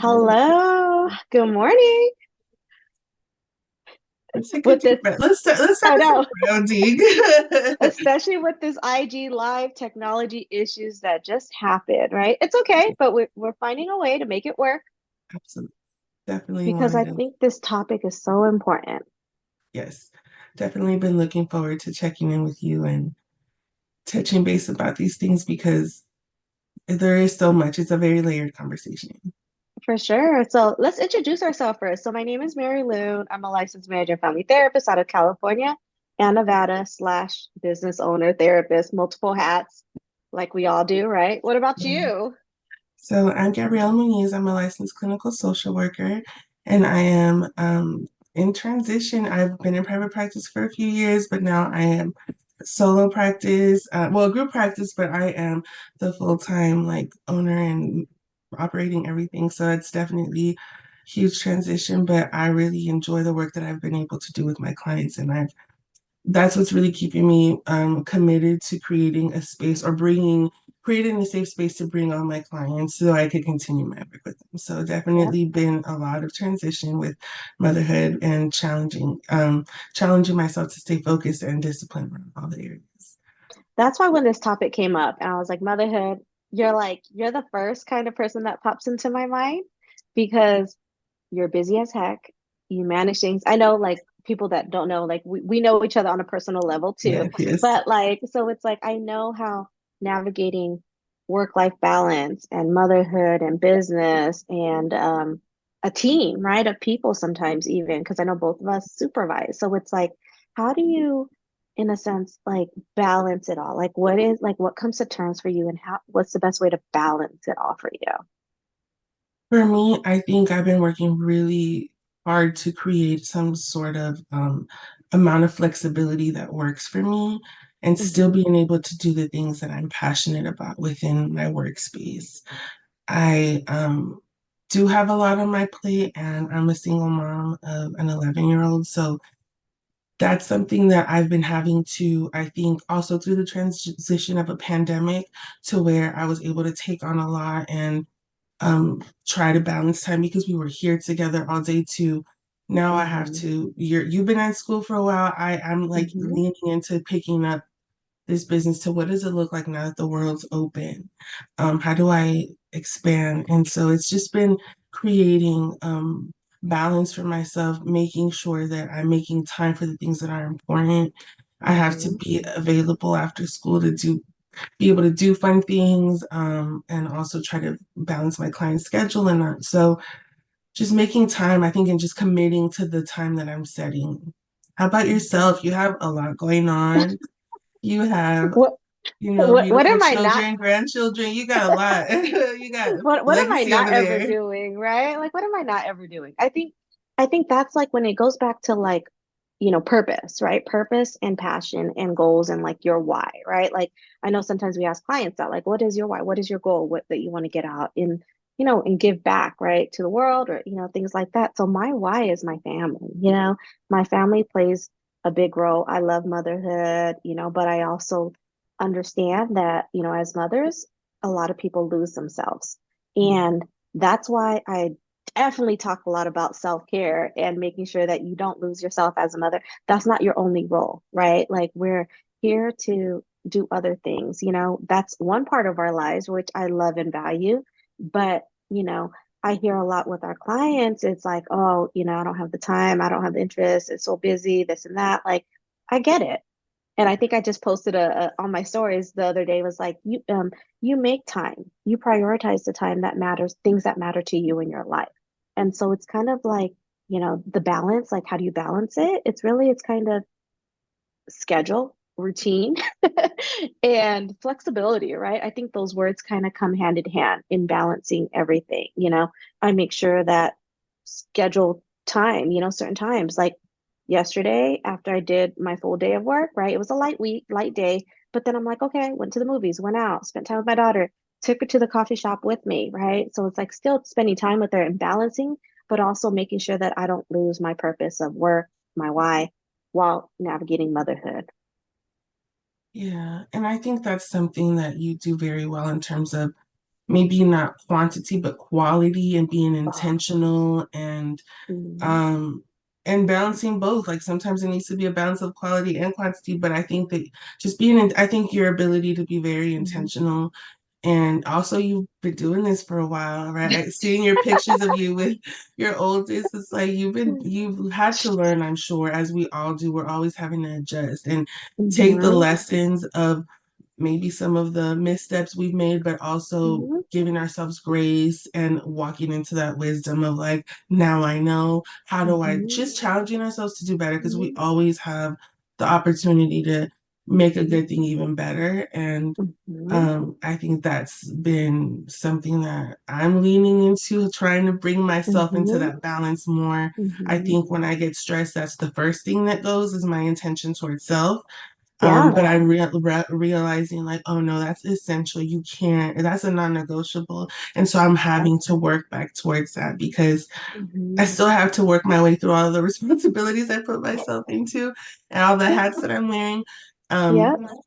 Hello. Good morning. Let's take a With deep this, breath. Let's start I with some know, grounding. especially with this IG live technology issues that just happened, right? It's okay, but we're finding a way to make it work Absolutely. Definitely because wanted I to, think this topic is so important. yes, definitely been looking forward to checking in with you and touching base about these things because there is so much. It's a very layered conversation. For sure. So let's introduce ourselves first. So my name is Mary Loon. I'm a licensed marriage and family therapist out of California and Nevada slash business owner, therapist, multiple hats, like we all do, right? What about Yeah. you? So I'm Gabrielle Muniz. I'm a licensed clinical social worker, and I am in transition. I've been in private practice for a few years, but now I am solo practice, well, group practice, but I am the full-time like owner and operating everything. So it's definitely huge transition, but I really enjoy the work that I've been able to do with my clients, and I've that's what's really keeping me committed to creating a space or creating a safe space to bring on my clients so I could continue my work with them. So Yep. definitely been a lot of transition with motherhood and challenging myself to stay focused and disciplined around all the areas. That's why when this topic came up and I was like, motherhood, you're the first kind of person that pops into my mind because you're busy as heck. You manage things. I know like people that don't know, like we know each other on a personal level too. Yes, yes. But like, so it's like I know how navigating work-life balance and motherhood and business and a team, right? Of people sometimes even, because I know both of us supervise. So it's like, how do you, in a sense, like balance it all? Like what comes to terms for you and what's the best way to balance it all for you? For me, I think I've been working really hard to create some sort of amount of flexibility that works for me and still Hmm. being able to do the things that I'm passionate about within my workspace. I do have a lot on my plate, and I'm a single mom of an 11-year-old. So that's something that I've been having to, I think, also through the transition of a pandemic to where I was able to take on a lot and try to balance time because we were here together all day too. Now I have Hmm. to, you've been at school for a while. I'm like Hmm. leaning into picking up this business to what does it look like now that the world's open? How do I expand? And so it's just been creating balance for myself, making sure that I'm making time for the things that are important. I have to Hmm. be available after school to be able to do fun things, and also try to balance my client schedule and that. So just making time, I think, and just committing to the time that I'm setting. How about yourself? You have a lot going on. You have, What what beautiful am I not children, grandchildren. You got a lot. You got what am I legacy not over ever there. doing, right? Like what am I not ever doing? I think that's like when it goes back to like, purpose, right? Purpose and passion and goals and like your why, right? Like I know sometimes we ask clients that like what is your why? What is your goal? What that you want to get out in, and give back, right, to the world or things like that. So my why is my family, My family plays a big role. I love motherhood, but I also understand that, as mothers, a lot of people lose themselves. And that's why I definitely talk a lot about self-care and making sure that you don't lose yourself as a mother. That's not your only role, right? Like we're here to do other things, that's one part of our lives, which I love and value. But, I hear a lot with our clients. It's like, oh, I don't have the time. I don't have the interest. It's so busy, this and that. Like, I get it. And I think I just posted a on my stories the other day was like you make time. You prioritize the time that matters, things that matter to you in your life. And so it's kind of like, the balance, like how do you balance it? It's kind of schedule, routine, and flexibility, right? I think those words kind of come hand in hand in balancing everything. I make sure that schedule time, certain times. Like yesterday, after I did my full day of work, right? It was a light week, light day. But then I'm like, okay, went to the movies, went out, spent time with my daughter, took her to the coffee shop with me, right? So it's like still spending time with her and balancing, but also making sure that I don't lose my purpose of work, my why, while navigating motherhood. Yeah, and I think that's something that you do very well in terms of maybe not quantity, but quality and being Oh, intentional mhm, um and balancing both. Like sometimes it needs to be a balance of quality and quantity, but I think that just being in, I think your ability to be very mhm. intentional and also you've been doing this for a while, right? Seeing your pictures of you with your oldest, it's like you've had to learn, I'm sure, as we all do. We're always having to adjust and take the Mhm, lessons of maybe some of the missteps we've made, but also mhm, giving ourselves grace and walking into that wisdom of like, now I know, how do I mhm, just challenging ourselves to do better because we mhm, always have the opportunity to make a mhm, good thing even better. And mhm, I think that's been something that I'm leaning into, trying to bring myself into mhm, that balance more. I mhm. think when I get stressed, that's the first thing that goes is my intention towards self. Yeah. But I'm realizing like, oh no, that's essential. You can't, that's a non-negotiable. And so I'm Yep. having to work back towards that because I Mhm. still have to work my way through all of the responsibilities I put myself into and all the hats that I'm wearing. Um, Yep.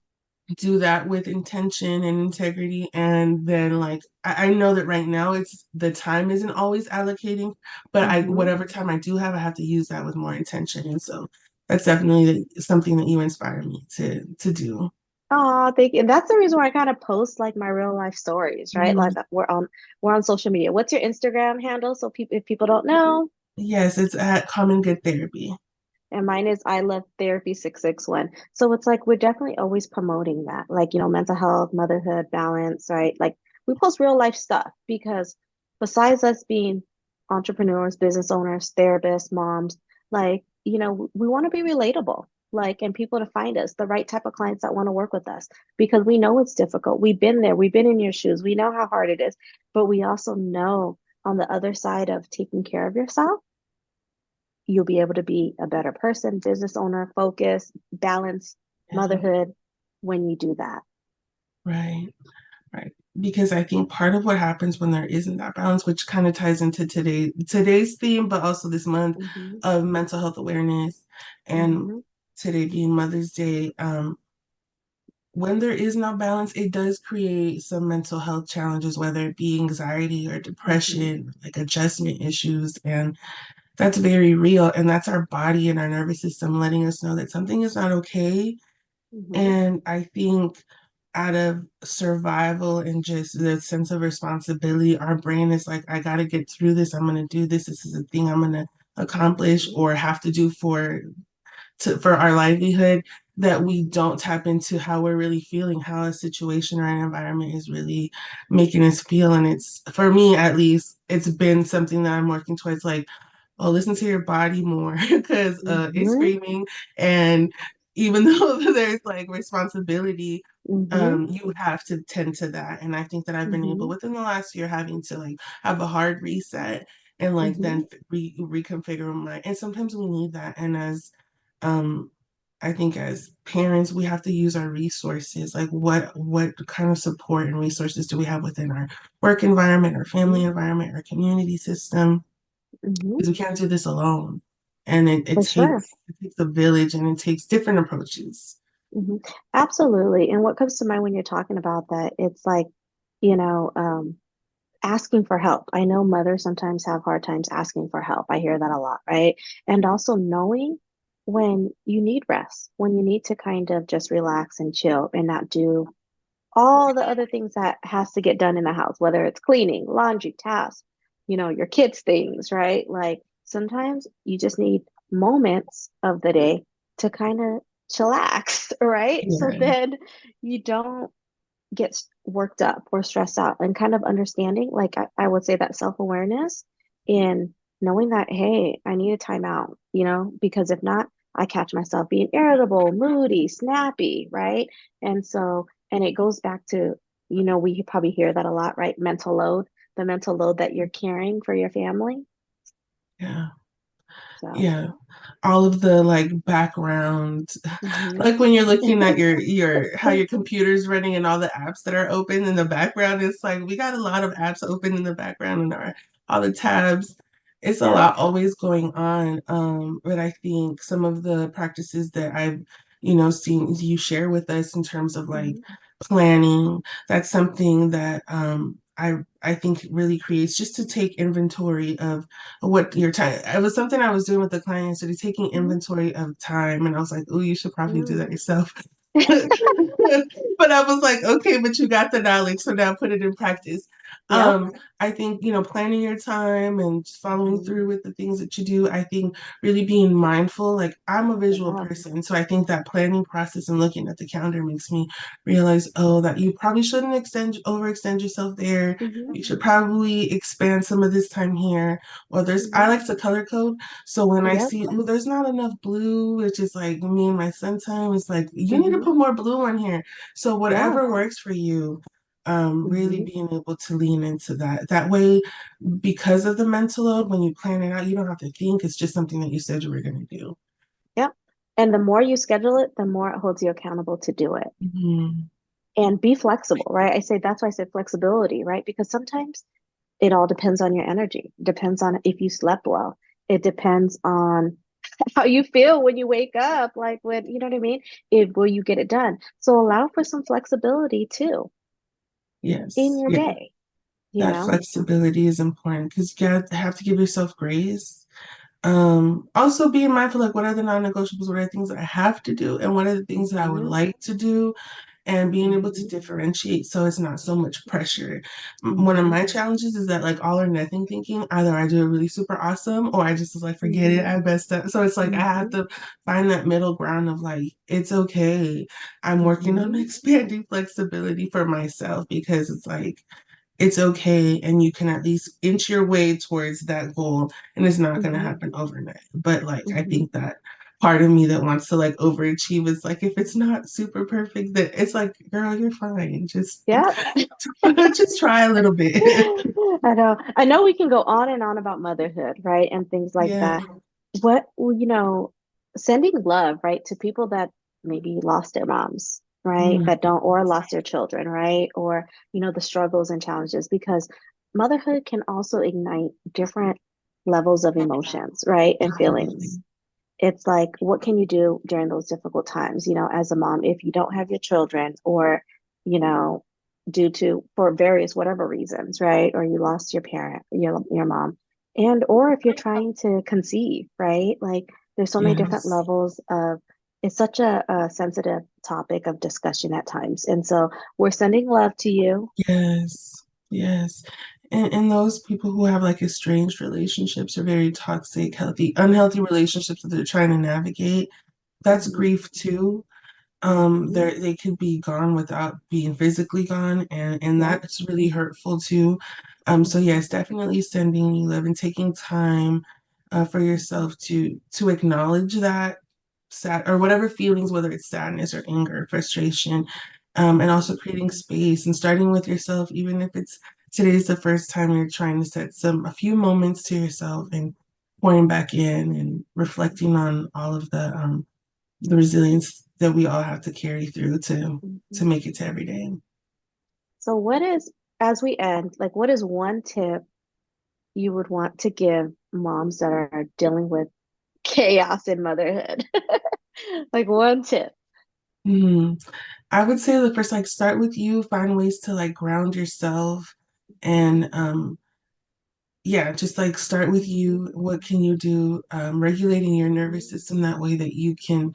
do that with intention and integrity. And then like I know that right now it's the time isn't always allocating, but I Mhm. whatever time I do have, I have to use that with more intention. And so that's definitely something that you inspire me to do. Oh, thank you. That's the reason why I kind of post like my real life stories, right? Mm, Like we're on social media. What's your Instagram handle? So people if people don't know, yes, it's at Common Good Therapy. and mine is I Love Therapy 661. So it's like we're definitely always promoting that, like, mental health, motherhood, balance, right? Like we post real life stuff because besides us being entrepreneurs, business owners, therapists, moms, like, we want to be relatable, like, and people to find us, the right type of clients that want to work with us because we know it's difficult. We've been there, we've been in your shoes, we know how hard it is, but we also know on the other side of taking care of yourself you'll be able to be a better person, business owner, focus, balance, Yeah, motherhood when you do that. right, right. Because I think part of what happens when there isn't that balance, which kind of ties into today's theme, but also this month Hmm. of mental health awareness and Hmm. today being Mother's Day, when there is no balance, it does create some mental health challenges, whether it be anxiety or Hmm. depression, like adjustment issues. And that's very real. And that's our body and our nervous system letting us know that something is not okay. Hmm. And I think out of survival and just the sense of responsibility, our brain is like, I got to get through this. I'm going to do this. This is a thing I'm going to accomplish Hmm. or have to do for our livelihood, that we Hmm. don't tap into how we're really feeling, how a situation or an environment is really making us feel. And it's, for me at least, it's been something that I'm working towards, like, oh, listen to your body more because it's Hmm. screaming. And even though there's like responsibility, Hmm. you have to tend to that. And I think that I've been able Hmm. within the last year having to like have a hard reset and like Hmm. then reconfigure my, and sometimes we need that. And as um I think as parents we have to use our resources, like what kind of support and resources do we have within our work environment, our family Hmm. environment, our community system, Hmm. because we can't do this alone. And For sure. it takes a village and it takes different approaches. Hmm. Absolutely. And what comes to mind when you're talking about that, it's like, you know, um, asking for help. I know mothers sometimes have hard times asking for help. I hear that a lot, right? And also knowing when you need rest, when you need to kind of just relax and chill and not do all the other things that has to get done in the house, whether it's cleaning, laundry, tasks, your kids' things, right? Like sometimes you just need moments of the day to kind of chillax, right? So Yeah. then you don't get worked up or stressed out and kind of understanding like I would say that self-awareness in knowing that hey I need a timeout because if not I catch myself being irritable moody snappy right and it goes back to we probably hear that a lot right the mental load that you're carrying for your family Yeah. so Yeah. All of the like background, mhm. like when you're looking at your how your computer's running and all the apps that are open in the background, it's like we got a lot of apps open in the background and our all the tabs. It's a Yep. lot always going on. But I think some of the practices that I've, seen you share with us in terms of like Mhm. planning, that's something that I think really creates just to take inventory of what your time. It was something I was doing with the client yesterday, taking Mhm. inventory of time, and I was like, oh, you should probably do Mm. that yourself. But I was like, okay, but you got the knowledge, so now put it in practice. Yep. I think, planning your time and just following Mhm. through with the things that you do, I think really being mindful, like I'm a visual Yeah. person, so I think that planning process and looking at the calendar makes me realize, oh, that you probably shouldn't overextend yourself there. Mhm. You should probably expand some of this time here. Or I Mhm. like to color code. So when I Yep. see, oh, there's not enough blue, which is like me and my son time, it's like, you need to Mhm. put more blue on here. So Yeah. whatever works for you, really Mhm. being able to lean into that. That way, because of the mental load, when you plan it out, you don't have to think. It's just something that you said you were going to do. Yep. And the more you schedule it, the more it holds you accountable to do it. Mhm. And be flexible, right? I say that's why I said flexibility, right? Because sometimes it all depends on your energy, depends on if you slept well. It depends on how you feel when you wake up, like when, you know what I mean? Will you get it done? So allow for some flexibility too in Yes. your Yeah. day, you That know? flexibility is important because you have to give yourself grace. Also being mindful, like what are the non-negotiables, what are the things that I have to do, and what are the things that I would Hmm. like to do, and being able to Hmm. differentiate so it's not so much pressure. One of Hmm. my challenges is that like all or nothing thinking, either I do it really super awesome or I just was like, forget it, Hmm. I messed up. So it's like I have Hmm. to find that middle ground of like, it's okay. I'm working on Hmm. expanding flexibility for myself because it's like it's okay and you can at least inch your way towards that goal and it's not going to Hmm. happen overnight, but like I Hmm. think that part of me that wants to like overachieve is like if it's not super perfect that it's like girl you're fine, just Yeah. just try a little bit. I know. I know we can go on and on about motherhood, right? And things like Yeah. that. Well, sending love, right, to people that maybe lost their moms, right? Mm, That don't, or lost their children, right? Or, the struggles and challenges, because motherhood can also ignite different levels of emotions, right? And feelings. absolutely. It's like, what can you do during those difficult times, as a mom, if you don't have your children, or, you know, due to, for various whatever reasons, right? Or you lost your parent, your mom. And or if you're trying to conceive, right? Like there's so many different Yes. levels of, it's such a sensitive topic of discussion at times. And so we're sending love to you. Yes. Yes. And those people who have like estranged relationships or very toxic, unhealthy relationships that they're trying to navigate, that's Hmm. grief too. Hmm. They could be gone without being physically gone, and Yep. that's really hurtful too. So Hmm. yes, definitely sending you love and taking time for yourself to acknowledge that sad or whatever feelings, whether it's sadness or anger, frustration, and also creating space and starting with yourself, even if it's today's the first time you're trying to set a few moments to yourself and pouring back in and reflecting on all of the resilience that we all have to carry through to Hmm. make it to every day. So what is, as we end, like what is one tip you would want to give moms that are dealing with chaos in motherhood? Like one tip. Hmm. I would say the first, like, start with you, find ways to like ground yourself, and yeah, just like start with Mhm. you. What can you do? Regulating your nervous system that way that you can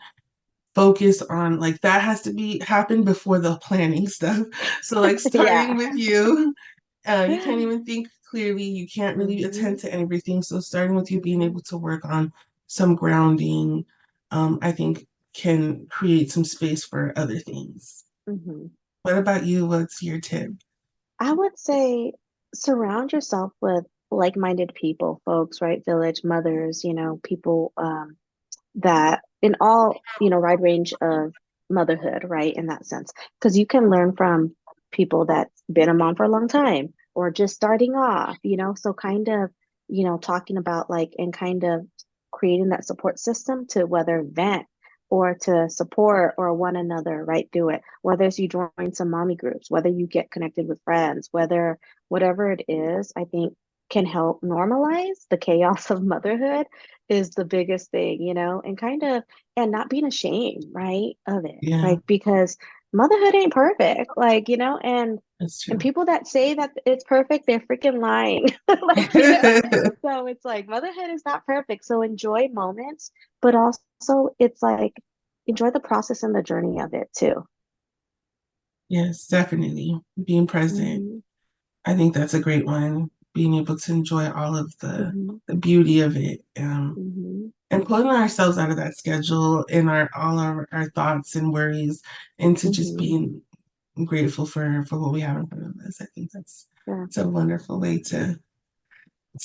focus on like that has to be happen before the planning stuff. So like starting Yeah. with you. You can't even think clearly. You can't really attend Hmm. to everything. So starting with you being Hmm. able to work on some grounding, I think can create some space for other things. Hmm. What about you? What's your tip? I would say surround yourself with like-minded people, folks, right? Village mothers, people that in all, wide range of motherhood, right? In that sense, because you can learn from people that's been a mom for a long time or just starting off, so kind of, talking about like and kind of creating that support system to whether vent or to support or one another right through it, whether it's you join some mommy groups, whether you get connected with friends, whether whatever it is, I think can help normalize the chaos of motherhood is the biggest thing, and kind of, and not being ashamed, right, of it, Yeah. right? Because motherhood ain't perfect, like, That's and true. people that say that it's perfect, they're freaking lying. Like, so it's like motherhood is not perfect. So enjoy moments, but also it's like enjoy the process and the journey of it too. Yes, definitely. Being present. Hmm. I think that's a great one. Being able to enjoy all of Hmm. the beauty of it. Hmm. And pulling ourselves out of that schedule and all our thoughts and worries into just Hmm. being grateful for what we have in front of us. I think that's Yeah. it's a wonderful way to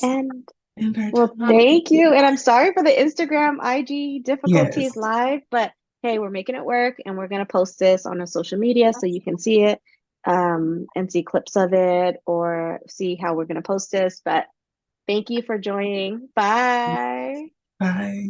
And end our well, time. thank you. And I'm sorry for the Instagram, IG difficulties Yes. live, but hey, we're making it work and we're gonna post this on our social media so you can see it, and see clips of it or see how we're gonna post this. But thank you for joining. Bye. Bye.